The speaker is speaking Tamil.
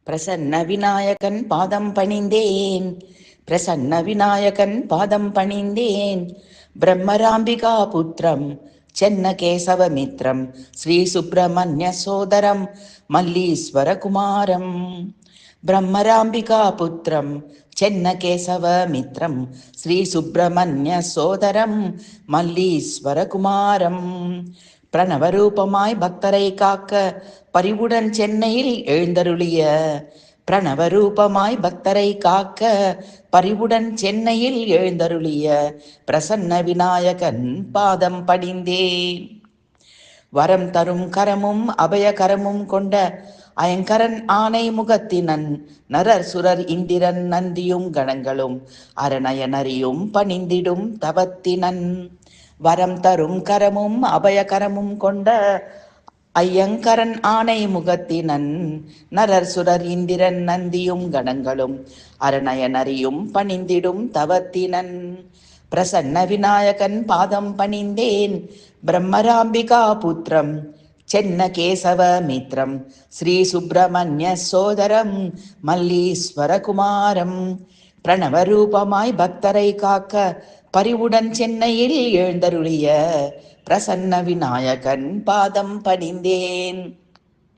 பிரசன்ன விநாயகன் பாதம் பணிந்தேன். பிரசன்ன விநாயகன் பாதம் பணிந்தேன். பிரம்மராம்பிகா புத்திரம் சென்ன கேசவமித்ரம் ஸ்ரீ சுப்பிரமணிய சோதரம் மல்லீஸ்வர குமாரம். பிரம்மராம்பிகா புத்திரம் சென்ன கேசவமித்ரம் ஸ்ரீ சுப்பிரமணிய சோதரம் மல்லீஸ்வர குமாரம். பிரணவரூபமாய் பக்தரை காக்க பரிவுடன் சென்னையில் எழுந்தருளிய பிரணவரூபமாய் பக்தரை காக்க பரிவுடன் சென்னையில் எழுந்தருளிய பிரசன்ன விநாயகன் பாதம் பணிந்தேன். வரம் தரும் கரமும் அபயகரமும் கொண்ட அயங்கரன் ஆணை முகத்தினன் நரர் சுரர் இந்திரன் நந்தியும் கணங்களும் அரணயனரியும் பணிந்திடும் தவத்தினன். வரம் தரும் கரமும் அபயகரமும் கொண்ட ஐயங்கரன் ஆணை முகத்தினன் நரர் சுரர் இந்திரன் நந்தியும் கணங்களும் அரணயனரியும் பணிந்திடும் தவத்தினன். பிரசன்ன விநாயகன் பாதம் பணிந்தேன். பிரம்மராம்பிகா புத்திரம் சென்ன கேசவ மித்ரம் ஸ்ரீ சுப்பிரமணிய சோதரம் மல்லீஸ்வர குமாரம். பிரணவரூபமாய் பக்தரை காக்க பரிவுடன் சென்னையில் எழுந்தருளிய பிரசன்ன விநாயகன் பாதம் பணிந்தேன்.